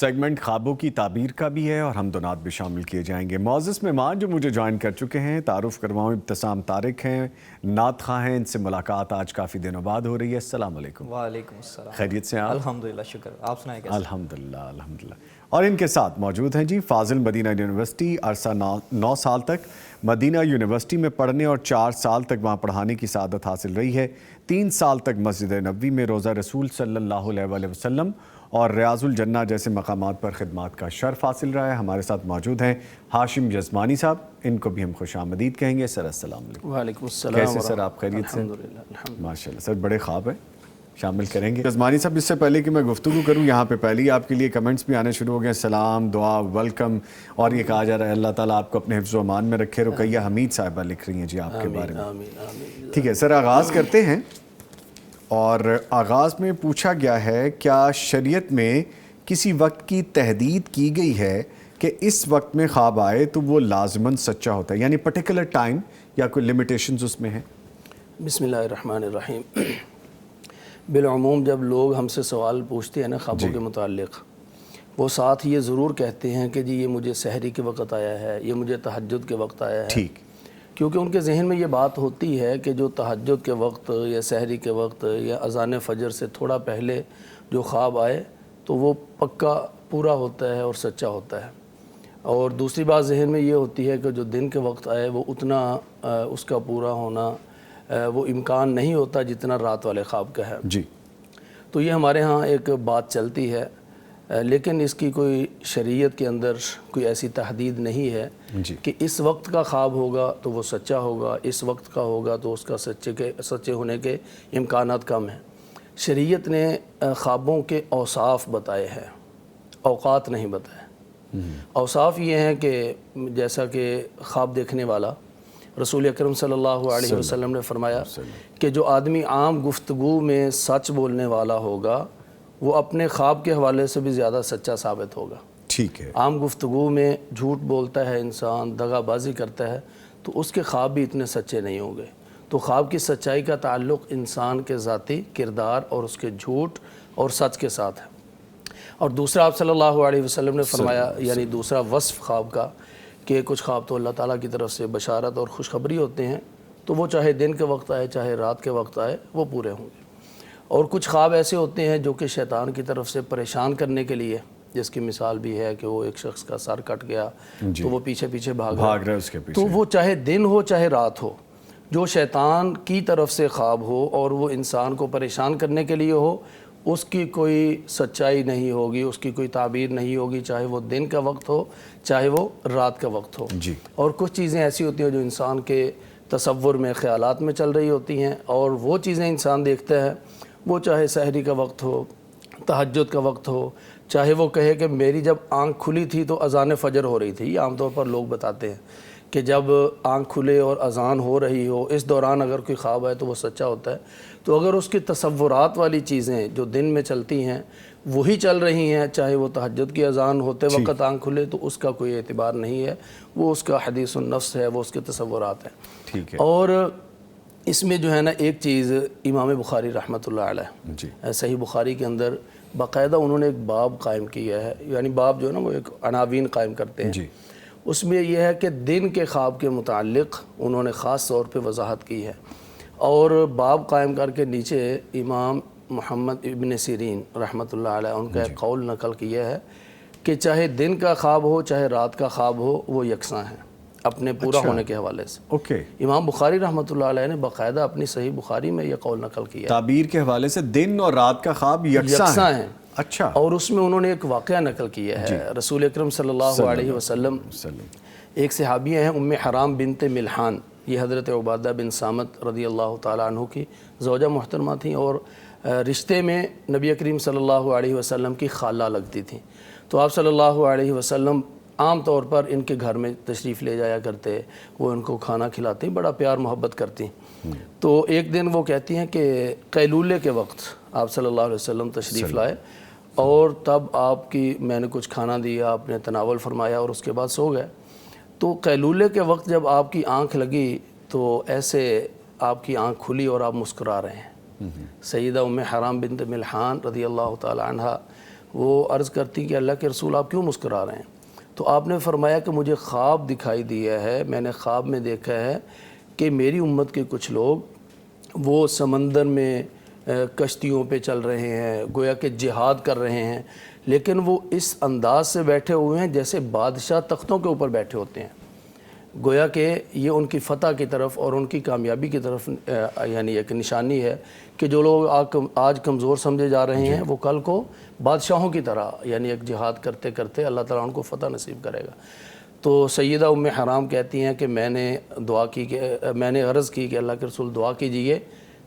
Segment خوابوں کی تعبیر کا بھی ہے اور حمد و نعت بھی شامل کیے جائیں گے۔ معزز مہمان جو مجھے جوائن کر چکے ہیں، تعارف کرواؤں، ابتسام طارق ہیں، نعت خواہ ہیں، ان سے ملاقات آج کافی دنوں بعد ہو رہی ہے۔ السلام علیکم۔ وعلیکم السلام۔ خیریت سے ہیں آپ؟ الحمدللہ، شکر۔ آپ سنائیں کیسے؟ الحمدللہ۔ اور ان کے ساتھ موجود ہیں جی فاضل مدینہ یونیورسٹی، عرصہ 9 سال تک مدینہ یونیورسٹی میں پڑھنے اور 4 سال تک وہاں پڑھانے کی سعادت حاصل رہی ہے۔ 3 سال تک مسجد نبوی میں روضہ رسول صلی اللہ علیہ وآلہ وسلم اور ریاض الجنہ جیسے مقامات پر خدمات کا شرف حاصل رہا ہے۔ ہمارے ساتھ موجود ہیں ہاشم یزمانی صاحب، ان کو بھی ہم خوش آمدید کہیں گے۔ سر السلام علیکم۔ وعلیکم السلام۔ کیسے سر آپ؟ خیریت سے؟ الحمدللہ۔ ماشاءاللہ سر، بڑے خواب ہیں، شامل کریں گے۔ یزمانی صاحب، اس سے پہلے کہ میں گفتگو کروں، یہاں پہ پہلے ہی آپ کے لیے کمنٹس بھی آنے شروع ہو گئے، سلام، دعا، ویلکم، اور یہ کہا جا رہا ہے اللہ تعالیٰ آپ کو اپنے حفظ و امان میں رکھے۔ رقیہ حمید صاحبہ لکھ رہی ہیں جی آپ کے بارے میں۔ ٹھیک ہے سر، آغاز کرتے ہیں، اور آغاز میں پوچھا گیا ہے کیا شریعت میں کسی وقت کی تحدید کی گئی ہے کہ اس وقت میں خواب آئے تو وہ لازماً سچا ہوتا ہے، یعنی پرٹیکولر ٹائم یا کوئی لیمیٹیشنز اس میں ہیں؟ بسم اللہ الرحمن الرحیم۔ بالعموم جب لوگ ہم سے سوال پوچھتے ہیں نا خوابوں کے متعلق، وہ ساتھ یہ ضرور کہتے ہیں کہ جی یہ مجھے سحری کے وقت آیا ہے، یہ مجھے تہجد کے وقت آیا ہے۔ ٹھیک۔ کیونکہ ان کے ذہن میں یہ بات ہوتی ہے کہ جو تہجد کے وقت یا سحری کے وقت یا اذان فجر سے تھوڑا پہلے جو خواب آئے تو وہ پکا پورا ہوتا ہے اور سچا ہوتا ہے۔ اور دوسری بات ذہن میں یہ ہوتی ہے کہ جو دن کے وقت آئے وہ اتنا اس کا پورا ہونا وہ امکان نہیں ہوتا جتنا رات والے خواب کا ہے۔ جی۔ تو یہ ہمارے ہاں ایک بات چلتی ہے، لیکن اس کی کوئی شریعت کے اندر کوئی ایسی تحدید نہیں ہے کہ اس وقت کا خواب ہوگا تو وہ سچا ہوگا، اس وقت کا ہوگا تو اس کا سچے ہونے کے امکانات کم ہیں۔ شریعت نے خوابوں کے اوصاف بتائے ہیں، اوقات نہیں بتائے۔ اوصاف یہ ہیں کہ جیسا کہ خواب دیکھنے والا رسول اکرم صلی اللہ علیہ وسلم نے فرمایا کہ جو آدمی عام گفتگو میں سچ بولنے والا ہوگا وہ اپنے خواب کے حوالے سے بھی زیادہ سچا ثابت ہوگا۔ ٹھیک ہے۔ عام گفتگو میں جھوٹ بولتا ہے انسان، دغا بازی کرتا ہے، تو اس کے خواب بھی اتنے سچے نہیں ہوں گے۔ تو خواب کی سچائی کا تعلق انسان کے ذاتی کردار اور اس کے جھوٹ اور سچ کے ساتھ ہے۔ اور دوسرا آپ صلی اللہ علیہ وسلم نے فرمایا، یعنی دوسرا وصف خواب کا، کہ کچھ خواب تو اللہ تعالیٰ کی طرف سے بشارت اور خوشخبری ہوتے ہیں، تو وہ چاہے دن کے وقت آئے چاہے رات کے وقت آئے وہ پورے ہوں گے۔ اور کچھ خواب ایسے ہوتے ہیں جو کہ شیطان کی طرف سے پریشان کرنے کے لیے، جس کی مثال بھی ہے کہ وہ ایک شخص کا سر کٹ گیا تو وہ پیچھے پیچھے بھاگ رہا ہے اس کے پیچھے، تو وہ چاہے دن ہو چاہے رات ہو، جو شیطان کی طرف سے خواب ہو اور وہ انسان کو پریشان کرنے کے لیے ہو، اس کی کوئی سچائی نہیں ہوگی، اس کی کوئی تعبیر نہیں ہوگی، چاہے وہ دن کا وقت ہو چاہے وہ رات کا وقت ہو۔ اور کچھ چیزیں ایسی ہوتی ہیں جو انسان کے تصور میں، خیالات میں چل رہی ہوتی ہیں، اور وہ چیزیں انسان دیکھتا ہے، وہ چاہے سحری کا وقت ہو، تہجد کا وقت ہو، چاہے وہ کہے کہ میری جب آنکھ کھلی تھی تو اذان فجر ہو رہی تھی۔ یہ عام طور پر لوگ بتاتے ہیں کہ جب آنکھ کھلے اور اذان ہو رہی ہو، اس دوران اگر کوئی خواب آئے تو وہ سچا ہوتا ہے۔ تو اگر اس کی تصورات والی چیزیں جو دن میں چلتی ہیں وہی چل رہی ہیں، چاہے وہ تہجد کی اذان ہوتے وقت آنکھ کھلے، تو اس کا کوئی اعتبار نہیں ہے، وہ اس کا حدیث النفس ہے، وہ اس کے تصورات ہیں۔ ٹھیک ہے۔ اور اس میں جو ہے نا ایک چیز امام بخاری رحمۃ اللہ علیہ، صحیح بخاری کے اندر باقاعدہ انہوں نے ایک باب قائم کیا ہے، یعنی باب جو ہے نا وہ ایک عناوین قائم کرتے ہیں۔ اس میں یہ ہے کہ دن کے خواب کے متعلق انہوں نے خاص طور پہ وضاحت کی ہے، اور باب قائم کر کے نیچے امام محمد ابن سیرین رحمۃ اللہ علیہ ان کا ایک قول نقل کیا ہے کہ چاہے دن کا خواب ہو چاہے رات کا خواب ہو وہ یکساں ہیں اپنے پورا ہونے کے حوالے سے۔ امام بخاری رحمۃ اللہ علیہ نے باقاعدہ اپنی صحیح بخاری میں یہ قول نقل کیا ہے، تعبیر کے حوالے سے دن اور رات کا خواب یکساں ہیں۔ اچھا۔ اور اس میں انہوں نے ایک واقعہ نقل کیا ہے، رسول اکرم صلی اللہ علیہ وسلم، ایک صحابیہ ہیں ام حرام بنت ملحان، یہ حضرت عبادہ بن صامت رضی اللہ تعالیٰ عنہ کی زوجہ محترمہ تھیں، اور رشتے میں نبی کریم صلی اللہ علیہ وسلم کی خالہ لگتی تھیں۔ تو آپ صلی اللہ علیہ وسلم عام طور پر ان کے گھر میں تشریف لے جایا کرتے، وہ ان کو کھانا کھلاتی، بڑا پیار محبت کرتی. تو ایک دن وہ کہتی ہیں کہ قیلولے کے وقت آپ صلی اللہ علیہ وسلم تشریف لائے اور تب آپ کی میں نے کچھ کھانا دیا، آپ نے تناول فرمایا اور اس کے بعد سو گئے. تو قیلولے کے وقت جب آپ کی آنکھ لگی تو ایسے آپ کی آنکھ کھلی اور آپ مسکرا رہے ہیں. سیدہ ام حرام بنت ملحان رضی اللہ تعالی عنہ وہ عرض کرتی کہ اللہ کے رسول آپ کیوں مسکرا رہے ہیں؟ تو آپ نے فرمایا کہ مجھے خواب دکھائی دیا ہے، میں نے خواب میں دیکھا ہے کہ میری امت کے کچھ لوگ وہ سمندر میں کشتیوں پہ چل رہے ہیں، گویا کہ جہاد کر رہے ہیں، لیکن وہ اس انداز سے بیٹھے ہوئے ہیں جیسے بادشاہ تختوں کے اوپر بیٹھے ہوتے ہیں. گویا کہ یہ ان کی فتح کی طرف اور ان کی کامیابی کی طرف یعنی ایک نشانی ہے کہ جو لوگ آج کمزور سمجھے جا رہے ہیں وہ کل کو بادشاہوں کی طرح یعنی ایک جہاد کرتے کرتے اللہ تعالیٰ ان کو فتح نصیب کرے گا. تو سیدہ ام حرام کہتی ہیں کہ میں نے دعا کی کہ میں نے عرض کی کہ اللہ کے رسول دعا کیجئے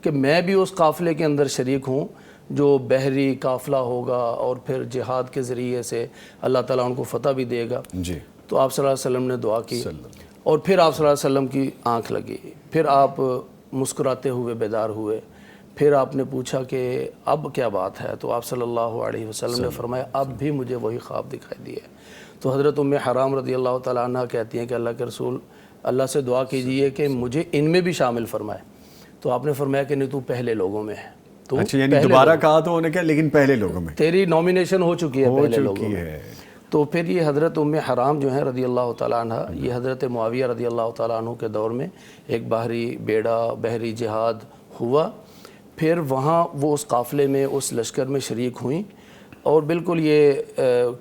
کہ میں بھی اس قافلے کے اندر شریک ہوں جو بحری قافلہ ہوگا اور پھر جہاد کے ذریعے سے اللہ تعالیٰ ان کو فتح بھی دے گا. جی. تو آپ صلی اللہ علیہ وسلم نے دعا کی اور پھر آپ صلی اللہ علیہ وسلم کی آنکھ لگی، پھر آپ مسکراتے ہوئے بیدار ہوئے. پھر آپ نے پوچھا کہ اب کیا بات ہے؟ تو آپ صلی اللہ علیہ وسلم نے فرمایا اب بھی مجھے وہی خواب دکھائی دیا. تو حضرت ام حرام رضی اللہ تعالیٰ عنہ کہتی ہیں کہ اللہ کے رسول اللہ سے دعا کیجئے کہ مجھے ان میں بھی شامل فرمائے. تو آپ نے فرمایا کہ نہیں تو پہلے لوگوں میں ہے. تو اچھا یعنی دوبارہ کہا تو انہیں کیا لیکن پہلے لوگوں میں تیری نومینیشن ہو چکی ہے پہلے لوگوں میں. تو پھر یہ حضرت ام حرام جو ہیں رضی اللہ تعالیٰ عنہ یہ حضرت معاویہ رضی اللہ تعالیٰ عنہ کے دور میں ایک بحری جہاد ہوا. پھر وہاں وہ اس قافلے میں اس لشکر میں شریک ہوئیں اور بالکل یہ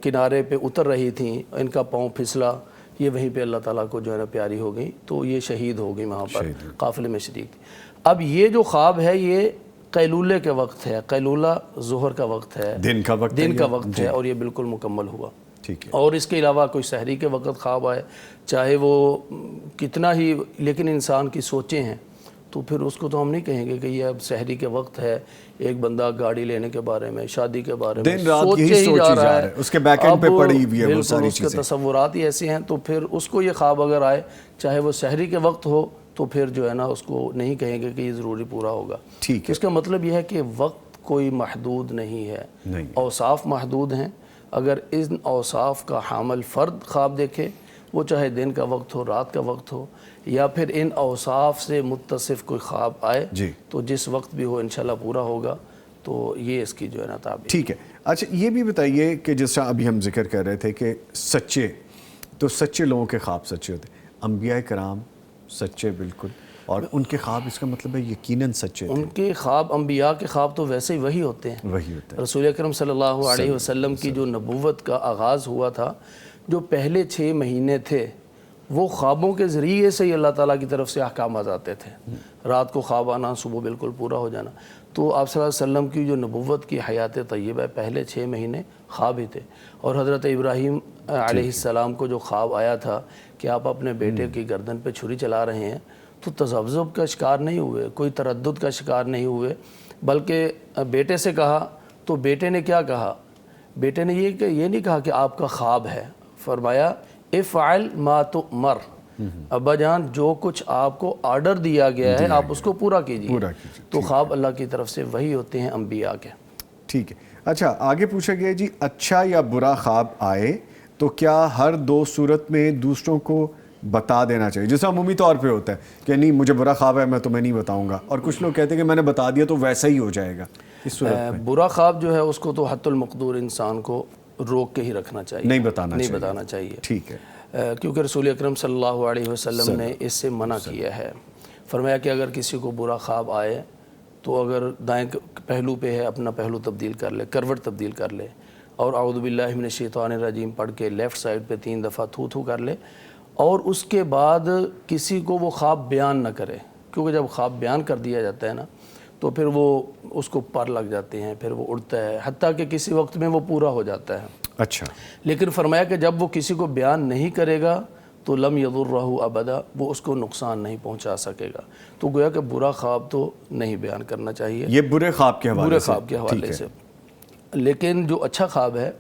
کنارے پہ اتر رہی تھیں، ان کا پاؤں پھسلا، یہ وہیں پہ اللہ تعالیٰ کو جو ہے نا پیاری ہو گئی تو یہ شہید ہو گئی وہاں پر قافلے میں شریک تھی. اب یہ جو خواب ہے یہ قیلولے کے وقت ہے، قیلولہ ظہر کا وقت ہے، دن کا وقت ہے اور یہ بالکل مکمل ہوا. اور اس کے علاوہ کوئی سحری کے وقت خواب آئے چاہے وہ کتنا ہی لیکن انسان کی سوچیں ہیں تو پھر اس کو تو ہم نہیں کہیں گے کہ یہ اب سحری کے وقت ہے، ایک بندہ گاڑی لینے کے بارے میں، شادی کے بارے میں سوچے ہی جا رہا ہے، اس کے بیک اینڈ پہ پڑی ہوئی ہے وہ ساری چیزیں، اس کے تصورات ہی ایسے ہیں. تو پھر اس کو یہ خواب اگر آئے چاہے وہ سحری کے وقت ہو تو پھر جو ہے نا اس کو نہیں کہیں گے کہ یہ ضروری پورا ہوگا. اس کا مطلب یہ ہے کہ وقت کوئی محدود نہیں ہے، اوصاف محدود ہیں. اگر ان اوصاف کا حامل فرد خواب دیکھے وہ چاہے دن کا وقت ہو، رات کا وقت ہو، یا پھر ان اوصاف سے متصف کوئی خواب آئے تو جس وقت بھی ہو انشاءاللہ پورا ہوگا. تو یہ اس کی جو ہے نا تعبیر. ٹھیک ہے. اچھا یہ بھی بتائیے کہ جس طرح ابھی ہم ذکر کر رہے تھے کہ سچے لوگوں کے خواب سچے ہوتے ہیں، انبیاء کرام سچے بالکل، اور ان کے خواب اس کا مطلب ہے یقیناً سچے تھے. ان کے خواب انبیاء کے خواب تو ویسے ہی وہی ہوتے ہیں. رسول اکرم صلی اللہ علیہ وسلم کی جو نبوت کا آغاز ہوا تھا، جو پہلے 6 مہینے تھے وہ خوابوں کے ذریعے سے ہی اللہ تعالیٰ کی طرف سے احکامات آتے تھے. رات کو خواب آنا، صبح بالکل پورا ہو جانا. تو آپ صلی اللہ علیہ وسلم کی جو نبوت کی حیات طیبہ پہلے 6 مہینے خواب ہی تھے. اور حضرت ابراہیم علیہ السلام کو جو خواب آیا تھا کہ آپ اپنے بیٹے کی گردن پہ چھری چلا رہے ہیں تو تذبذب کا شکار نہیں ہوئے، کوئی تردد کا شکار نہیں ہوئے، بلکہ بیٹے سے کہا تو بیٹے نے کیا کہا؟ بیٹے نے یہ نہیں کہا کہ آپ کا خواب ہے، فرمایا افعل ما تؤمر، ابا جان جو کچھ آپ کو آرڈر دیا گیا ہے آپ اس کو پورا کیجیے. تو خواب اللہ کی طرف سے وہی ہوتے ہیں انبیاء کے. ٹھیک ہے. اچھا آگے پوچھا گیا جی اچھا یا برا خواب آئے تو کیا ہر 2 صورت میں دوسروں کو بتا دینا چاہیے؟ جیسا عمومی طور پہ ہوتا ہے کہ نہیں مجھے برا خواب ہے میں تمہیں نہیں بتاؤں گا، اور کچھ لوگ کہتے ہیں کہ میں نے بتا دیا تو ویسا ہی ہو جائے گا. اس صورت میں برا خواب جو ہے اس کو تو حت المقدور انسان کو روک کے ہی رکھنا چاہیے، نہیں بتانا چاہیے. ٹھیک ہے. کیونکہ رسول اکرم صلی اللہ علیہ وسلم نے اس سے منع کیا ہے. فرمایا کہ اگر کسی کو برا خواب آئے تو اگر دائیں پہلو پہ ہے اپنا پہلو تبدیل کر لے، کروٹ تبدیل کر لے، اور اعوذ باللہ من الشیطان الرجیم پڑھ کے لیفٹ سائڈ پہ 3 دفعہ تھو کر لے، اور اس کے بعد کسی کو وہ خواب بیان نہ کرے. کیونکہ جب خواب بیان کر دیا جاتا ہے نا تو پھر وہ اس کو پر لگ جاتے ہیں، پھر وہ اڑتا ہے، حتیٰ کہ کسی وقت میں وہ پورا ہو جاتا ہے. اچھا. لیکن فرمایا کہ جب وہ کسی کو بیان نہیں کرے گا تو لم یضرہ ابدا، وہ اس کو نقصان نہیں پہنچا سکے گا. تو گویا کہ برا خواب تو نہیں بیان کرنا چاہیے، یہ برے خواب کے حوالے سے. لیکن جو اچھا خواب ہے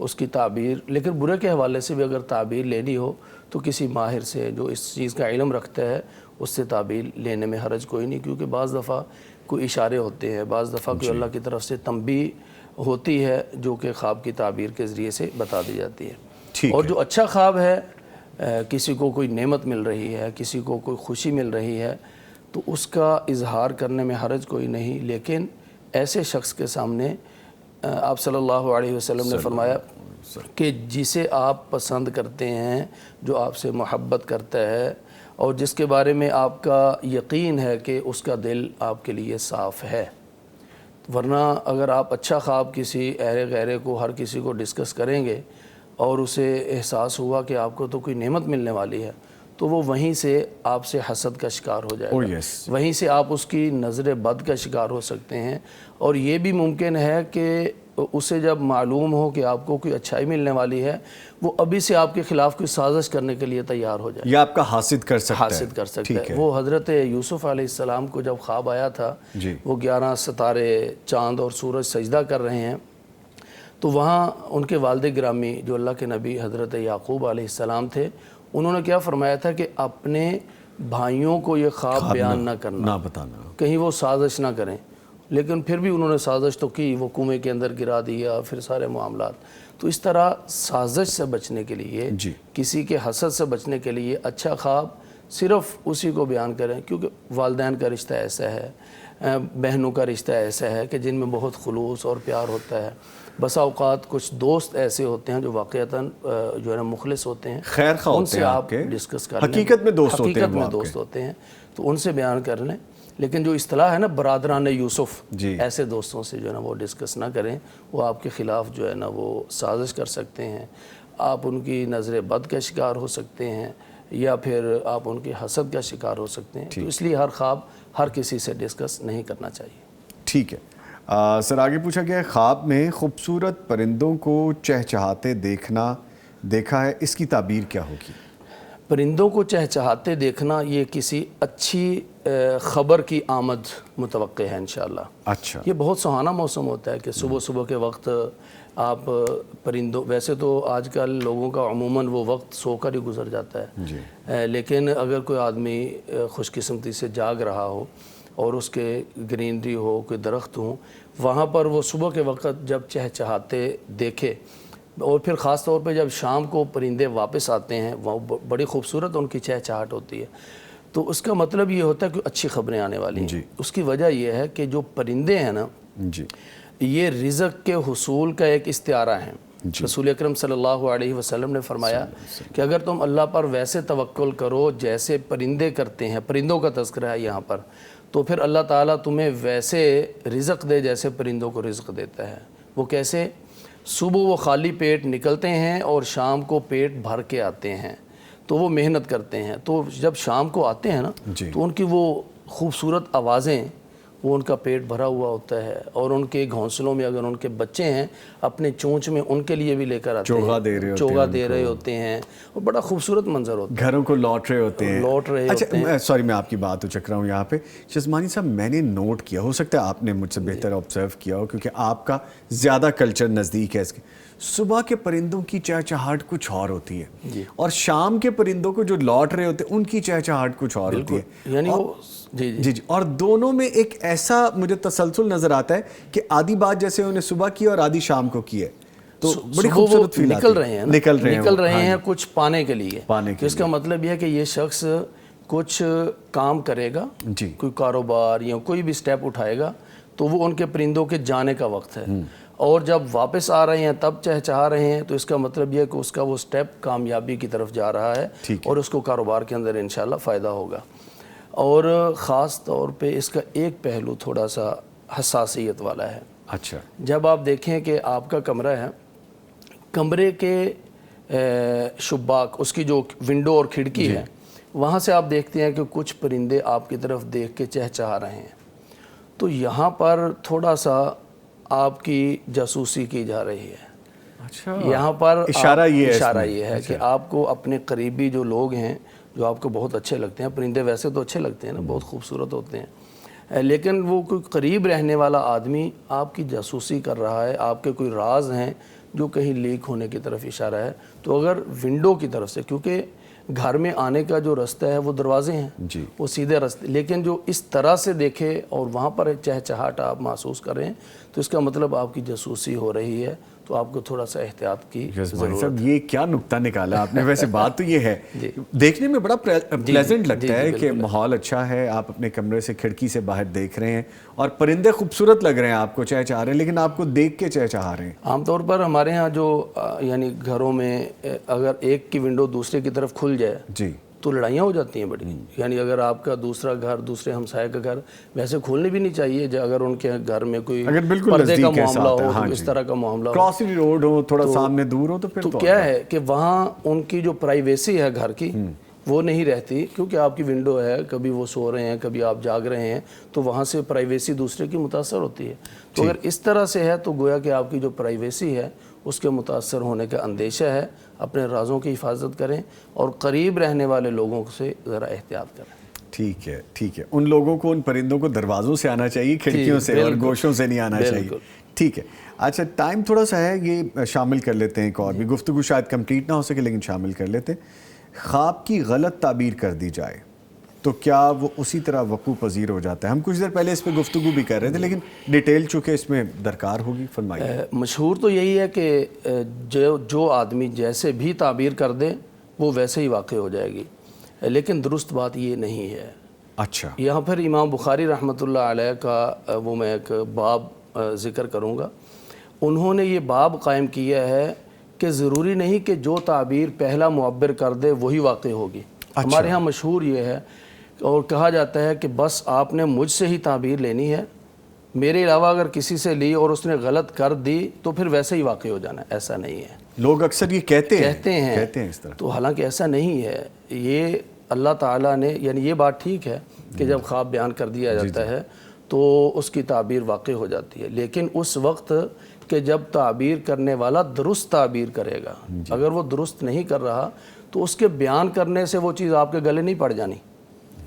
اس کی تعبیر، لیکن برے کے حوالے سے بھی اگر تعبیر لینی ہو تو کسی ماہر سے جو اس چیز کا علم رکھتا ہے اس سے تعبیر لینے میں حرج کوئی نہیں، کیونکہ بعض دفعہ کوئی اشارے ہوتے ہیں، بعض دفعہ کوئی اللہ کی طرف سے تنبیہ ہوتی ہے جو کہ خواب کی تعبیر کے ذریعے سے بتا دی جاتی ہے۔ اور جو اچھا خواب ہے، کسی کو کوئی نعمت مل رہی ہے، کسی کو کوئی خوشی مل رہی ہے، تو اس کا اظہار کرنے میں حرج کوئی نہیں، لیکن ایسے شخص کے سامنے آپ صلی اللہ علیہ وسلم نے فرمایا کہ جسے آپ پسند کرتے ہیں، جو آپ سے محبت کرتا ہے اور جس کے بارے میں آپ کا یقین ہے کہ اس کا دل آپ کے لیے صاف ہے۔ ورنہ اگر آپ اچھا خواب کسی اہرے غیرے کو، ہر کسی کو ڈسکس کریں گے اور اسے احساس ہوا کہ آپ کو تو کوئی نعمت ملنے والی ہے، تو وہ وہیں سے آپ سے حسد کا شکار ہو جائے گا، وہیں سے آپ اس کی نظر بد کا شکار ہو سکتے ہیں۔ اور یہ بھی ممکن ہے کہ اسے جب معلوم ہو کہ آپ کو کوئی اچھائی ملنے والی ہے، وہ ابھی سے آپ کے خلاف کوئی سازش کرنے کے لیے تیار ہو جائے، یا آپ کا حاسد کر سکتا ہے۔ حاسد کر سکتا ہے۔ وہ حضرت یوسف علیہ السلام کو جب خواب آیا تھا، وہ 11 ستارے، چاند اور سورج سجدہ کر رہے ہیں، تو وہاں ان کے والد گرامی جو اللہ کے نبی حضرت یعقوب علیہ السلام تھے، انہوں نے کیا فرمایا تھا کہ اپنے بھائیوں کو یہ خواب بیان نہ کرنا، نہ بتانا، کہیں وہ سازش نہ کریں۔ لیکن پھر بھی انہوں نے سازش تو کی، وہ کنویں کے اندر گرا دیا، پھر سارے معاملات۔ تو اس طرح سازش سے بچنے کے لیے، کسی کے حسد سے بچنے کے لیے اچھا خواب صرف اسی کو بیان کریں، کیونکہ والدین کا رشتہ ایسا ہے، بہنوں کا رشتہ ایسا ہے کہ جن میں بہت خلوص اور پیار ہوتا ہے۔ بسا اوقات کچھ دوست ایسے ہوتے ہیں جو واقعتاً جو ہے نا مخلص ہوتے ہیں، خیر خواہ ان ہوتے سے ہیں، آپ ڈسکس کر لیں، حقیقت میں دوست ہوتے ہیں، حقیقت میں دوست ہوتے ہیں، تو ان سے بیان کر لیں۔ لیکن جو اصطلاح ہے نا برادران یوسف، ایسے دوستوں سے جو ہے نا وہ ڈسکس نہ کریں، وہ آپ کے خلاف جو ہے نا وہ سازش کر سکتے ہیں، آپ ان کی نظر بد کا شکار ہو سکتے ہیں، یا پھر آپ ان کے حسد کا شکار ہو سکتے ہیں۔ تو اس لیے ہر خواب ہر کسی سے ڈسکس نہیں کرنا چاہیے۔ ٹھیک ہے سر، آگے پوچھا گیا ہے خواب میں خوبصورت پرندوں کو چہچہاتے دیکھا ہے، اس کی تعبیر کیا ہوگی؟ پرندوں کو چہچہاتے دیکھنا یہ کسی اچھی خبر کی آمد متوقع ہے انشاءاللہ۔ اچھا، یہ بہت سہانا موسم ہوتا ہے کہ صبح صبح کے وقت آپ پرندوں، ویسے تو آج کل لوگوں کا عموماً وہ وقت سو کر ہی گزر جاتا ہے، لیکن اگر کوئی آدمی خوش قسمتی سے جاگ رہا ہو اور اس کے گرینری ہو، کوئی درخت ہوں، وہاں پر وہ صبح کے وقت جب چہچہاتے دیکھے، اور پھر خاص طور پہ جب شام کو پرندے واپس آتے ہیں، وہ بڑی خوبصورت ان کی چہچہاٹ ہوتی ہے، تو اس کا مطلب یہ ہوتا ہے کہ اچھی خبریں آنے والی ہیں۔ اس کی وجہ یہ ہے کہ جو پرندے ہیں نا، یہ رزق کے حصول کا ایک استعارہ ہیں۔ رسول اکرم صلی اللہ علیہ وسلم نے فرمایا کہ اگر تم اللہ پر ویسے توکل کرو جیسے پرندے کرتے ہیں، پرندوں کا تذکرہ ہے یہاں پر، تو پھر اللہ تعالیٰ تمہیں ویسے رزق دے جیسے پرندوں کو رزق دیتا ہے۔ وہ کیسے؟ صبح وہ خالی پیٹ نکلتے ہیں اور شام کو پیٹ بھر کے آتے ہیں، تو وہ محنت کرتے ہیں، تو جب شام کو آتے ہیں نا تو ان کی وہ خوبصورت آوازیں، وہ ان کا پیٹ بھرا ہوا ہوتا ہے، اور ان کے گھونسلوں میں اگر ان کے بچے ہیں، اپنے چونچ میں ان کے لیے بھی لے کر آتے ہیں، چوغا دے رہے ہوتے ہیں، اور بڑا خوبصورت منظر ہوتا ہے، گھروں کو لوٹ رہے ہوتے ہیں۔ اچھا سوری، میں آپ کی بات چک رہا ہوں یہاں پہ شزمانی صاحب، میں نے نوٹ کیا، ہو سکتا ہے آپ نے مجھ سے بہتر آبزرو کیا ہو کیونکہ آپ کا زیادہ کلچر نزدیک ہے اس کے، صبح کے پرندوں کی چہچہاٹ کچھ اور ہوتی ہے، اور شام کے پرندوں کو جو لوٹ رہے ہوتے ہیں ان کی چہچہاٹ کچھ اور ہوتی ہے، یعنی وہ جی، اور دونوں میں ایک ایسا مجھے تسلسل نظر آتا ہے کہ آدھی بات جیسے انہیں صبح کی اور آدھی شام کو کی ہے، تو بڑی خوبصورت فیل آتی ہے۔ نکل رہے ہیں کچھ پانے کے لیے، تو اس کا مطلب یہ ہے کہ یہ شخص کچھ کام کرے گا، کوئی کاروبار یا کوئی بھی سٹیپ اٹھائے گا، تو وہ ان کے پرندوں کے جانے کا وقت ہے، اور جب واپس آ رہے ہیں تب چہچہا رہے ہیں، تو اس کا مطلب یہ ہے کہ اس کا وہ سٹیپ کامیابی کی طرف جا رہا ہے، اور اس کو کاروبار کے اندر انشاءاللہ فائدہ ہوگا۔ اور خاص طور پہ اس کا ایک پہلو تھوڑا سا حساسیت والا ہے۔ اچھا، جب آپ دیکھیں کہ آپ کا کمرہ ہے، کمرے کے شباک، اس کی جو ونڈو اور کھڑکی ہے، وہاں سے آپ دیکھتے ہیں کہ کچھ پرندے آپ کی طرف دیکھ کے چہچہا رہے ہیں، تو یہاں پر تھوڑا سا آپ کی جاسوسی کی جا رہی ہے۔ اچھا، یہاں پر اشارہ یہ ہے کہ آپ کو اپنے قریبی جو لوگ ہیں، جو آپ کو بہت اچھے لگتے ہیں، پرندے ویسے تو اچھے لگتے ہیں نا، بہت خوبصورت ہوتے ہیں، لیکن وہ کوئی قریب رہنے والا آدمی آپ کی جاسوسی کر رہا ہے، آپ کے کوئی راز ہیں جو کہیں لیک ہونے کی طرف اشارہ ہے. تو اگر ونڈو کی طرف سے، کیونکہ گھر میں آنے کا جو رستہ ہے وہ دروازے ہیں جی وہ سیدھے راستے، لیکن جو اس طرح سے دیکھے اور وہاں پر چہچہاٹ آپ محسوس کریں تو اس کا مطلب آپ کی جاسوسی ہو رہی ہے. تو آپ کو تھوڑا سا احتیاط کی ضرورت. صاحب یہ کیا نقطہ نکالا آپ نے. ویسے بات تو یہ ہے دیکھنے میں بڑا پلیزنٹ لگتا ہے کہ ماحول اچھا ہے، آپ اپنے کمرے سے کھڑکی سے باہر دیکھ رہے ہیں اور پرندے خوبصورت لگ رہے ہیں، آپ کو چہچہا رہے ہیں، لیکن آپ کو دیکھ کے چہچہا رہے ہیں. عام طور پر ہمارے ہاں جو یعنی گھروں میں اگر ایک کی ونڈو دوسرے کی طرف کھل جائے جی تو لڑائیاں ہو جاتی ہیں بڑی. یعنی اگر آپ کا دوسرا گھر دوسرے ہمسائے کا گھر، ویسے کھولنی بھی نہیں چاہیے اگر ان کے گھر میں کوئی اگر بالکل پردے کا نزدیک ہے معاملہ ساتھ ہے، ہو، ہاں تو اس جی، طرح کا معاملہ ہو، کراسنگ روڈ ہو، تھوڑا سامنے دور ہو، تو پھر تو کیا ہے کہ وہاں ان کی جو پرائیویسی ہے گھر کی وہ نہیں رہتی، کیونکہ آپ کی ونڈو ہے، کبھی وہ سو رہے ہیں، کبھی آپ جاگ رہے ہیں، تو وہاں سے پرائیویسی دوسرے کی متاثر ہوتی ہے. تو اگر اس طرح سے ہے تو گویا کہ آپ کی جو پرائیویسی ہے اس کے متاثر ہونے کا اندیشہ ہے. اپنے رازوں کی حفاظت کریں اور قریب رہنے والے لوگوں سے ذرا احتیاط کریں. ٹھیک ہے ٹھیک ہے. ان لوگوں کو، ان پرندوں کو دروازوں سے آنا چاہیے، کھڑکیوں سے اور گوشوں سے نہیں آنا چاہیے. ٹھیک ہے. اچھا ٹائم تھوڑا سا ہے، یہ شامل کر لیتے ہیں ایک اور بھی. گفتگو شاید کمپلیٹ نہ ہو سکے لیکن شامل کر لیتے. خواب کی غلط تعبیر کر دی جائے تو کیا وہ اسی طرح وقوع پذیر ہو جاتا ہے؟ ہم کچھ دیر پہلے اس پہ گفتگو بھی کر رہے تھے لیکن ڈیٹیل چونکہ اس میں درکار ہوگی، فرمائیے. مشہور تو یہی ہے کہ جو آدمی جیسے بھی تعبیر کر دے وہ ویسے ہی واقع ہو جائے گی، لیکن درست بات یہ نہیں ہے. اچھا. یہاں پر امام بخاری رحمۃ اللہ علیہ کا وہ میں ایک باب ذکر کروں گا. انہوں نے یہ باب قائم کیا ہے کہ ضروری نہیں کہ جو تعبیر پہلا معبر کر دے وہی واقع ہوگی. ہمارے ہاں مشہور یہ ہے اور کہا جاتا ہے کہ بس آپ نے مجھ سے ہی تعبیر لینی ہے، میرے علاوہ اگر کسی سے لی اور اس نے غلط کر دی تو پھر ویسے ہی واقع ہو جانا ہے. ایسا نہیں ہے. لوگ اکثر یہ کہتے ہیں اس طرح. تو حالانکہ ایسا نہیں ہے. یہ اللہ تعالیٰ نے، یعنی یہ بات ٹھیک ہے کہ جب خواب بیان کر دیا جاتا ہے تو اس کی تعبیر واقع ہو جاتی ہے، لیکن اس وقت کہ جب تعبیر کرنے والا درست تعبیر کرے گا. اگر وہ درست نہیں کر رہا تو اس کے بیان کرنے سے وہ چیز آپ کے گلے نہیں پڑ جانی.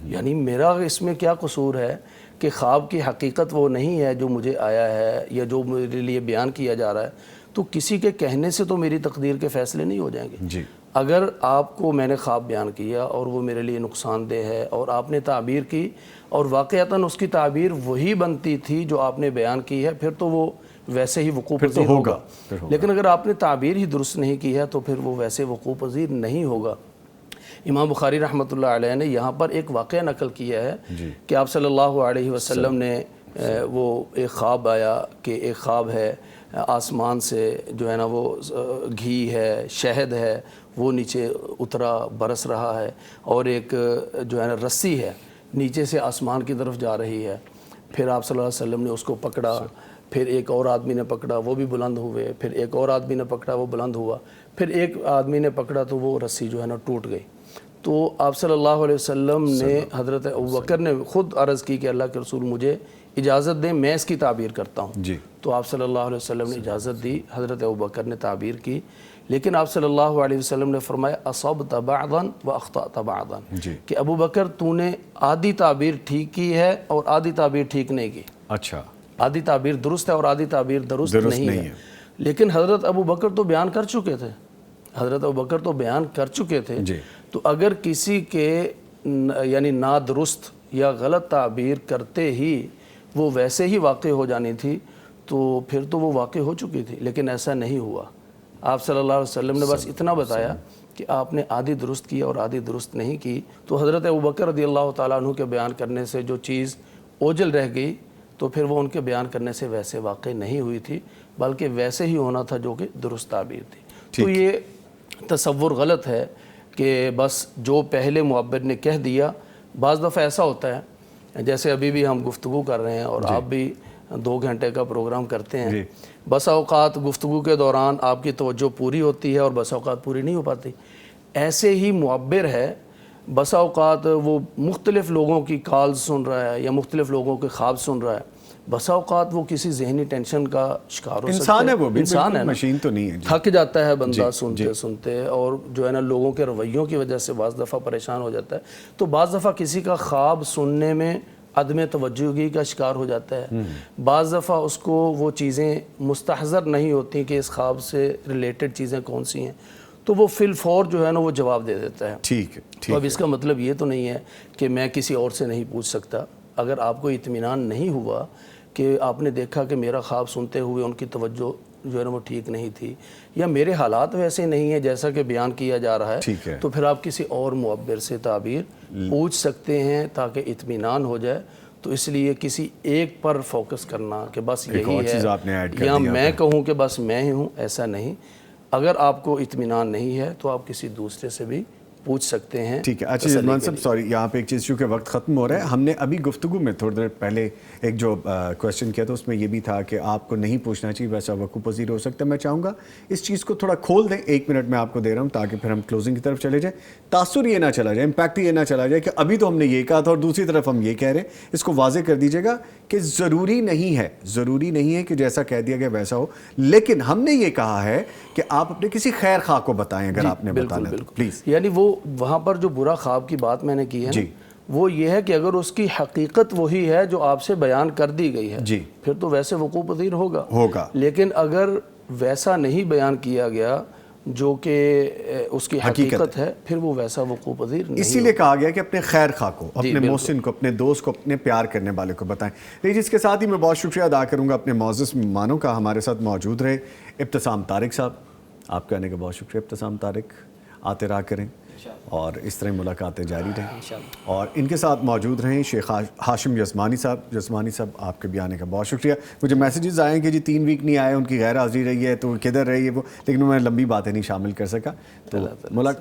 یعنی میرا اس میں کیا قصور ہے کہ خواب کی حقیقت وہ نہیں ہے جو مجھے آیا ہے یا جو میرے لیے بیان کیا جا رہا ہے، تو کسی کے کہنے سے تو میری تقدیر کے فیصلے نہیں ہو جائیں گے. جی. اگر آپ کو میں نے خواب بیان کیا اور وہ میرے لیے نقصان دہ ہے اور آپ نے تعبیر کی اور واقعتاً اس کی تعبیر وہی بنتی تھی جو آپ نے بیان کی ہے، پھر تو وہ ویسے ہی وقوع پذیر ہوگا. لیکن اگر آپ نے تعبیر ہی درست نہیں کی ہے تو پھر وہ ویسے وقوع پذیر نہیں ہوگا. امام بخاری رحمۃ اللہ علیہ نے یہاں پر ایک واقعہ نقل کیا ہے کہ آپ صلی اللہ علیہ وسلم نے وہ ایک خواب آیا کہ ایک خواب ہے آسمان سے جو ہے نا وہ گھی ہے، شہد ہے، وہ نیچے اترا برس رہا ہے، اور ایک جو ہے نا رسی ہے نیچے سے آسمان کی طرف جا رہی ہے. پھر آپ صلی اللہ علیہ وسلم نے اس کو پکڑا، پھر ایک اور آدمی نے پکڑا، وہ بھی بلند ہوئے، پھر ایک اور آدمی نے پکڑا، وہ بلند ہوا، پھر ایک آدمی نے پکڑا تو وہ رسی جو ہے نا ٹوٹ گئی. تو آپ صلی اللہ علیہ وسلم نے، حضرت ابوبکر نے خود عرض کی کہ اللہ کے رسول مجھے اجازت دیں میں اس کی تعبیر کرتا ہوں. تو آپ صلی اللہ علیہ وسلم نے اجازت دی، حضرت ابوبکر نے تعبیر کی. لیکن آپ صلی اللہ علیہ وسلم نے فرمایا اصبت بعضا واخطأت بعضا، کہ ابوبکر تو نے آدھی تعبیر ٹھیک کی ہے اور آدھی تعبیر ٹھیک نہیں کی. اچھا. آدھی تعبیر درست ہے اور آدھی تعبیر درست نہیں ہے. لیکن حضرت ابوبکر تو بیان کر چکے تھے، حضرت ابوبکر تو بیان کر چکے تھے. تو اگر کسی کے یعنی نادرست یا غلط تعبیر کرتے ہی وہ ویسے ہی واقع ہو جانی تھی تو پھر تو وہ واقع ہو چکی تھی، لیکن ایسا نہیں ہوا. آپ صلی اللہ علیہ وسلم نے بس اتنا بتایا کہ آپ نے آدھی درست کی اور آدھی درست نہیں کی. تو حضرت ابوبکر رضی اللہ تعالیٰ عنہ کے بیان کرنے سے جو چیز اوجل رہ گئی تو پھر وہ ان کے بیان کرنے سے ویسے واقع نہیں ہوئی تھی، بلکہ ویسے ہی ہونا تھا جو کہ درست تعبیر تھی. تو یہ تصور غلط ہے کہ بس جو پہلے معبر نے کہہ دیا. بعض دفعہ ایسا ہوتا ہے جیسے ابھی بھی ہم گفتگو کر رہے ہیں اور آپ بھی 2 گھنٹے کا پروگرام کرتے ہیں. بس اوقات گفتگو کے دوران آپ کی توجہ پوری ہوتی ہے اور بس اوقات پوری نہیں ہو پاتی. ایسے ہی معبر ہے، بس اوقات وہ مختلف لوگوں کی کالز سن رہا ہے یا مختلف لوگوں کے خواب سن رہا ہے. بس اوقات وہ کسی ذہنی ٹینشن کا شکار ہو سکتا ہے. انسان ہے، وہ بھی انسان ہے، مشین تو نہیں ہے. تھک جاتا ہے بندہ سنتے سنتے، اور جو ہے نا لوگوں کے رویوں کی وجہ سے بعض دفعہ پریشان ہو جاتا ہے. تو بعض دفعہ کسی کا خواب سننے میں عدم توجہی کا شکار ہو جاتا ہے، بعض دفعہ اس کو وہ چیزیں مستحضر نہیں ہوتی کہ اس خواب سے ریلیٹڈ چیزیں کون سی ہیں، تو وہ فی الفور جو ہے نا وہ جواب دے دیتا ہے۔ ٹھیک ہے، تو اب اس کا مطلب یہ تو نہیں ہے کہ میں کسی اور سے نہیں پوچھ سکتا۔ اگر آپ کو اطمینان نہیں ہوا کہ آپ نے دیکھا کہ میرا خواب سنتے ہوئے ان کی توجہ جو ہے نا وہ ٹھیک نہیں تھی، یا میرے حالات ویسے نہیں ہیں جیسا کہ بیان کیا جا رہا ہے، تو پھر آپ کسی اور معبر سے تعبیر پوچھ سکتے ہیں تاکہ اطمینان ہو جائے۔ تو اس لیے کسی ایک پر فوکس کرنا کہ بس یہی ہے، یا میں کہوں کہ بس میں ہی ہوں، ایسا نہیں۔ اگر آپ کو اطمینان نہیں ہے تو آپ کسی دوسرے سے بھی پوچھ سکتے ہیں۔ ٹھیک ہے۔ اچھا جزمان صاحب، سوری یہاں پہ ایک چیز، چونکہ وقت ختم ہو رہا ہے، ہم نے ابھی گفتگو میں تھوڑی دیر پہلے ایک جو کویسچن کیا تھا اس میں یہ بھی تھا کہ آپ کو نہیں پوچھنا چاہیے، ویسا وقوع پذیر ہو سکتا ہے۔ میں چاہوں گا اس چیز کو تھوڑا کھول دیں، 1 منٹ میں آپ کو دے رہا ہوں تاکہ پھر ہم کلوزنگ کی طرف چلے جائیں۔ تاثر یہ نہ چلا جائے، امپیکٹ یہ نہ چلا جائے کہ ابھی تو ہم نے یہ کہا تھا اور دوسری طرف ہم یہ کہہ رہے ہیں۔ اس کو واضح کر دیجیے گا کہ ضروری نہیں ہے کہ جیسا کہہ دیا گیا ویسا ہو، لیکن ہم نے یہ کہا ہے کہ آپ اپنے کسی خیر خواہ کو بتائیں اگر آپ نے بتانا ہے، پلیز۔ یعنی وہ وہاں پر جو برا خواب کی بات میں نے کی ہے وہ یہ ہے کہ اگر اس کی حقیقت وہی ہے جو آپ سے بیان کر دی گئی ہے پھر تو ویسے وقوع پذیر ہوگا، لیکن اگر ویسا نہیں بیان کیا گیا جو کہ اس کی حقیقت ہے پھر وہ ویسا وقوع پذیر نہیں۔ اسی لیے کہا گیا کہ اپنے خیر خواہ کو، اپنے محسن کو، اپنے دوست کو، اپنے پیار کرنے والے کو بتائیں۔ لیکن اس کے ساتھ ہی میں بہت شکریہ ادا کروں گا اپنے معزز مہمانوں کا، ہمارے ساتھ موجود رہے ابتسام طارق صاحب، آپ کا آنے کا بہت شکریہ ابتسام طارق، آتے رہا کریں اور اس طرح ملاقاتیں جاری رہیں۔ اور ان کے ساتھ موجود رہیں شیخ ہاشم یزمانی صاحب، آپ کے بھی آنے کا بہت شکریہ۔ مجھے میسیجز آئے کہ جی 3 ویک نہیں آئے، ان کی غیر حاضری رہی ہے تو کدھر رہی ہے وہ، لیکن میں لمبی باتیں نہیں شامل کر سکا۔ تو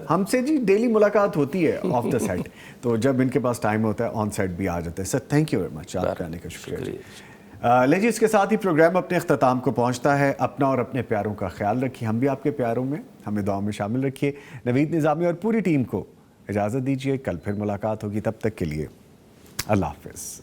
ہم سے جی ڈیلی ملاقات ہوتی ہے آف دا سیٹ، تو جب ان کے پاس ٹائم ہوتا ہے آن سیٹ بھی آ جاتے ہیں۔ Sir thank you very much, آپ کے آنے کا شکریہ۔ لے جی اس کے ساتھ ہی پروگرام اپنے اختتام کو پہنچتا ہے۔ اپنا اور اپنے پیاروں کا خیال رکھیے، ہم بھی آپ کے پیاروں میں، ہمیں دعاؤں میں شامل رکھیے۔ نوید نظامی اور پوری ٹیم کو اجازت دیجیے، کل پھر ملاقات ہوگی، تب تک کے لیے اللہ حافظ۔